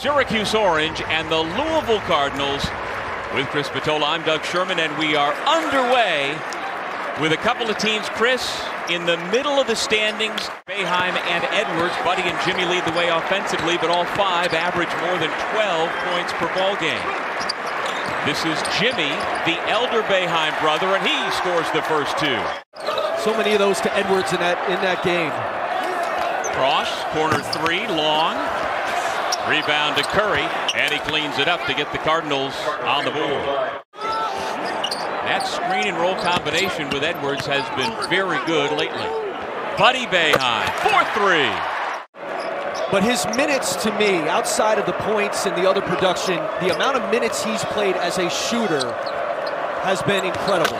Syracuse Orange and the Louisville Cardinals. With Chris Patola, I'm Doug Sherman, and we are underway with a couple of teams, Chris, in the middle of the standings. Boeheim and Edwards, Buddy and Jimmy lead the way offensively, but all five average more than 12 points per ball game. This is Jimmy, the elder Boeheim brother, and he scores the first two. So many of those to Edwards in that game. Cross, corner three, long. Rebound to Curry, and he cleans it up to get the Cardinals on the board. That screen and roll combination with Edwards has been very good lately. Buddy Boeheim, 4-3. But his minutes, to me, outside of the points and the other production, the amount of minutes he's played as a shooter has been incredible.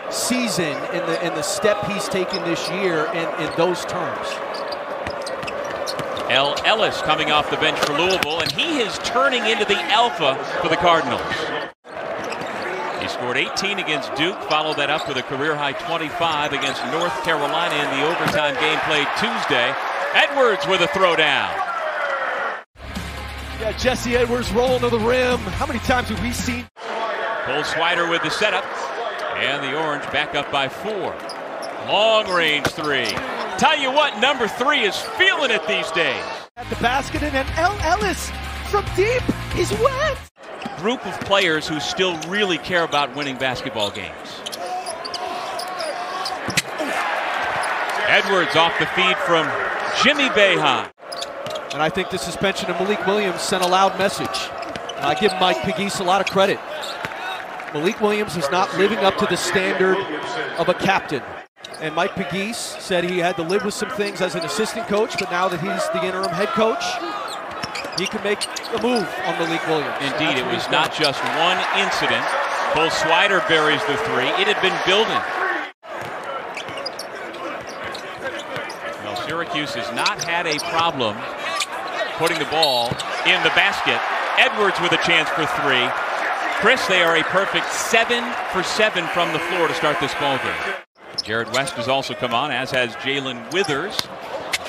Season in the step he's taken this year in those terms. L. Ellis coming off the bench for Louisville, and he is turning into the alpha for the Cardinals. He scored 18 against Duke, followed that up with a career-high 25 against North Carolina in the overtime game played Tuesday. Edwards with a throwdown. Yeah, Jesse Edwards rolling to the rim. How many times have we seen? Cole Swider with the setup, and the Orange back up by 4. Long-range three. Tell you what, number 3 is feeling it these days. At the basket, and then L. Ellis from deep. He's wet. Group of players who still really care about winning basketball games. Edwards off the feed from Jimmy Boeheim. And I think the suspension of Malik Williams sent a loud message. I give Mike Pegues a lot of credit. Malik Williams is not living up to the standard of a captain. And Mike Pegues said he had to live with some things as an assistant coach, but now that he's the interim head coach, he can make a move on Malik Williams. Indeed, it was not just one incident. Cole Swider buries the 3. It had been building. Well, Syracuse has not had a problem putting the ball in the basket. Edwards with a chance for 3. Chris, they are a perfect 7 for 7 from the floor to start this ball game. Girard West has also come on, as has Jae'Lyn Withers.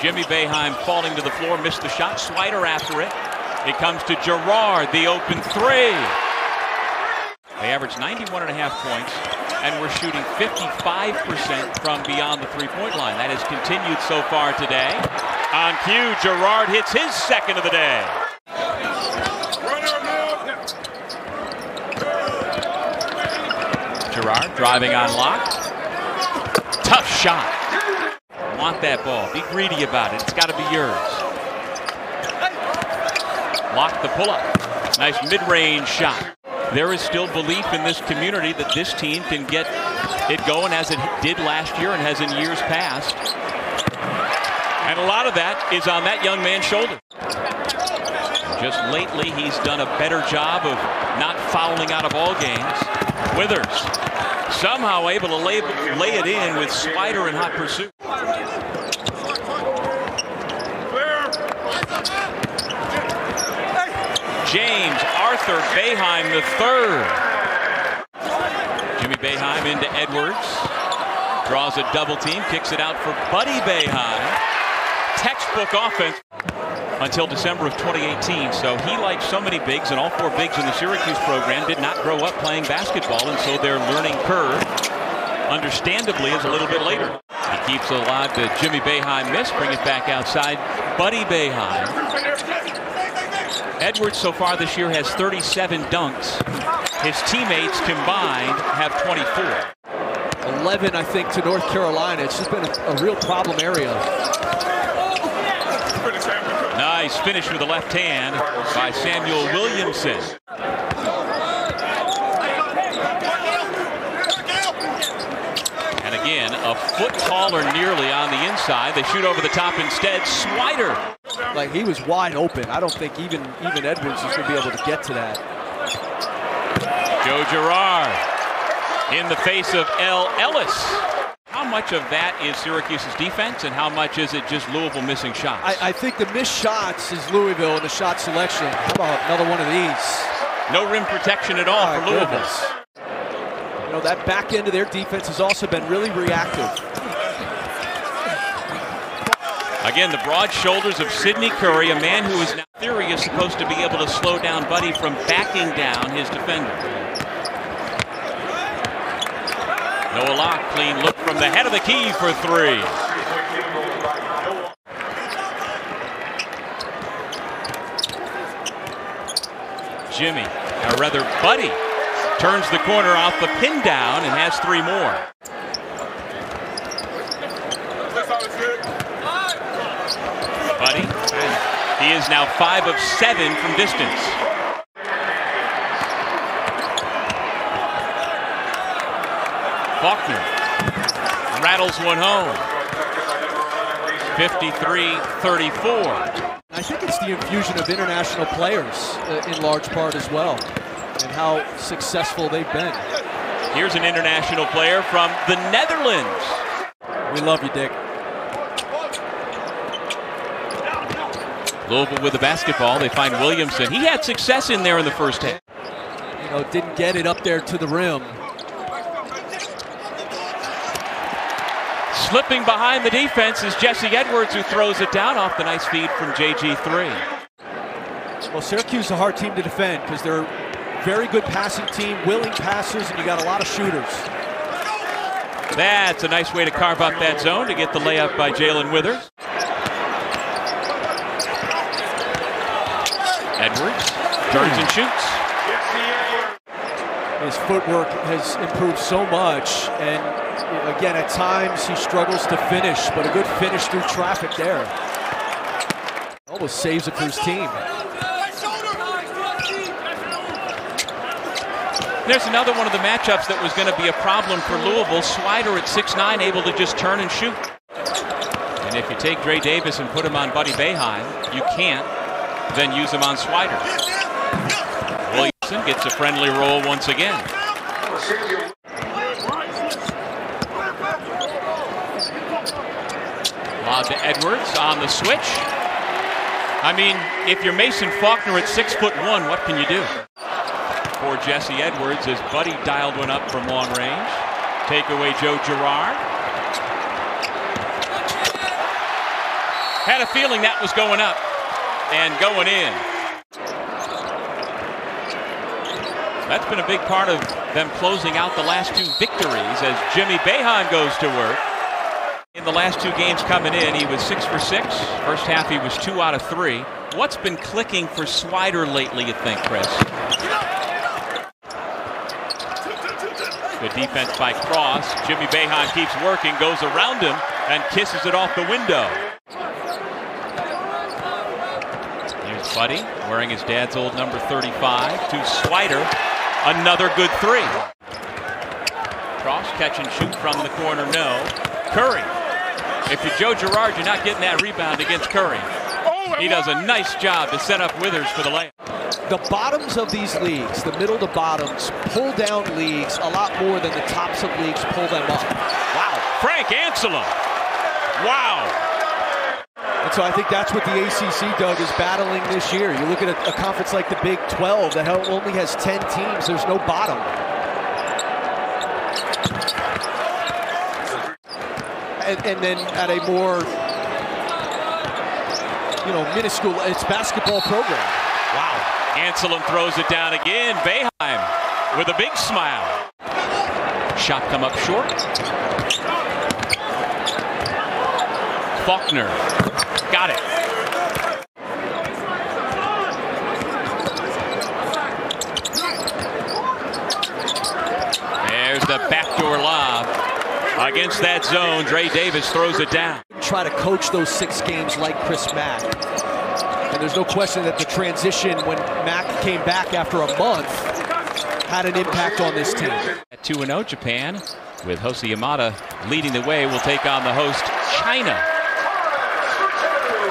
Jimmy Boeheim falling to the floor, missed the shot. Swider after it. It comes to Girard, the open 3. They average 91.5 points, and we're shooting 55% from beyond the three-point line. That has continued so far today. On cue, Girard hits his second of the day. Girard driving on Locke. Tough shot. Want that ball. Be greedy about it. It's got to be yours. Locke the pull-up. Nice mid-range shot. There is still belief in this community that this team can get it going as it did last year and has in years past. And a lot of that is on that young man's shoulder. Just lately, he's done a better job of not fouling out of ball games. Withers somehow able to lay it in with Swider in hot pursuit. James Arthur Boeheim III. Jimmy Boeheim into Edwards. Draws a double team, kicks it out for Buddy Boeheim. Textbook offense until December of 2018. So he, like so many bigs, and all 4 bigs in the Syracuse program, did not grow up playing basketball, and so their learning curve, understandably, is a little bit later. He keeps it alive to Jimmy Boeheim miss, bring it back outside. Buddy Boeheim. Edwards so far this year has 37 dunks. His teammates combined have 24. 11, I think, to North Carolina. It's just been a real problem area. Nice finish with the left hand by Samuel Williamson. And again, a foot taller nearly on the inside. They shoot over the top instead. Swider. Like, he was wide open. I don't think even Edwards is going to be able to get to that. Joe Girard in the face of L. Ellis. How much of that is Syracuse's defense, and how much is it just Louisville missing shots? I think the missed shots is Louisville in the shot selection. How about another one of these? No rim protection at all for Louisville. You know, that back end of their defense has also been really reactive. Again, the broad shoulders of Sidney Curry, a man who is now theory is supposed to be able to slow down Buddy from backing down his defender. Noah Locke, clean look from the head of the key for three. Jimmy, or rather Buddy, turns the corner off the pin down and has three more. Buddy, he is now 5 of 7 from distance. Faulkner rattles one home. 53-34. I think it's the infusion of international players in large part as well, and how successful they've been. Here's an international player from the Netherlands. We love you, Dick. Louisville with the basketball. They find Williamson. He had success in there in the first half. You know, didn't get it up there to the rim. Slipping behind the defense is Jesse Edwards, who throws it down off the nice feed from JG3. Well, Syracuse is a hard team to defend because they're a very good passing team, willing passers, and you got a lot of shooters. That's a nice way to carve up that zone to get the layup by Jae'Lyn Withers. Edwards turns and shoots. His footwork has improved so much, and again, at times he struggles to finish, but a good finish through traffic there. Almost saves it for his team. There's another one of the matchups that was going to be a problem for Louisville. Swider at 6'9", able to just turn and shoot. And if you take Dre Davis and put him on Buddy Boeheim, you can't then use him on Swider. Williamson gets a friendly roll once again. Lob to Edwards on the switch. I mean, if you're Mason Faulkner at 6'1", what can you do? For Jesse Edwards as Buddy dialed one up from long range. Take away Joe Girard. Had a feeling that was going up and going in. That's been a big part of them closing out the last two victories as Jimmy Boeheim goes to work. In the last two games coming in, he was 6 for 6. First half, he was 2 out of 3. What's been clicking for Swider lately, you think, Chris? Good defense by Cross. Jimmy Boeheim keeps working, goes around him, and kisses it off the window. Here's Buddy, wearing his dad's old number 35, to Swider. Another good three. Cross, catch and shoot from the corner, no. Curry. If you're Joe Girard, you're not getting that rebound against Curry. He does a nice job to set up Withers for the layup. The bottoms of these leagues, the middle to bottoms, pull down leagues a lot more than the tops of leagues pull them up. Wow. Frank Anselem. Wow. And so I think that's what the ACC, Doug, is battling this year. You look at a conference like the Big 12 that only has 10 teams. There's no bottom. And then at a more, minuscule, it's basketball program. Wow. Anselem throws it down again. Boeheim with a big smile. Shot come up short. Faulkner got it. There's the backdoor lob. Against that zone, Dre Davis throws it down. Try to coach those 6 games like Chris Mack. And there's no question that the transition when Mack came back after a month had an impact on this team. At 2-0, Japan, with Hosei Yamada leading the way, will take on the host, China.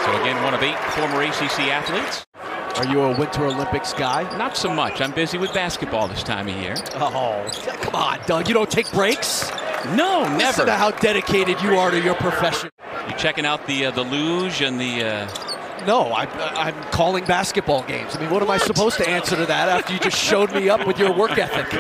So again, one of 8 former ACC athletes. Are you a Winter Olympics guy? Not so much. I'm busy with basketball this time of year. Oh, come on, Doug. You don't take breaks? No, never. Listen to how dedicated you are to your profession. You checking out the luge and the... No, I'm calling basketball games. I mean, what am I supposed to answer to that after you just showed me up with your work ethic?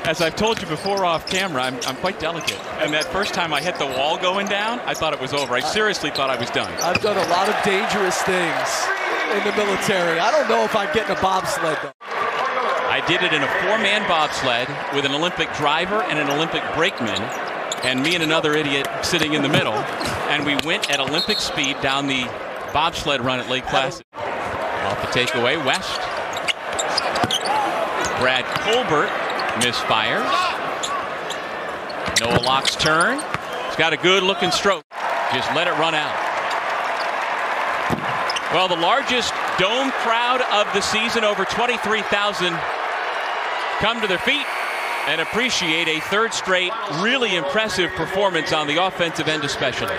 As I've told you before off camera, I'm quite delicate. And that first time I hit the wall going down, I thought it was over. I seriously thought I was done. I've done a lot of dangerous things. in the military. I don't know if I'm getting a bobsled, though. I did it in a 4-man bobsled with an Olympic driver and an Olympic brakeman, and me and another idiot sitting in the middle. And we went at Olympic speed down the bobsled run at Lake Placid. Off the takeaway, West. Brad Colbert misfires. Noah Locke's turn. He's got a good looking stroke. Just let it run out. Well, the largest dome crowd of the season, over 23,000, come to their feet and appreciate a third straight really impressive performance on the offensive end especially.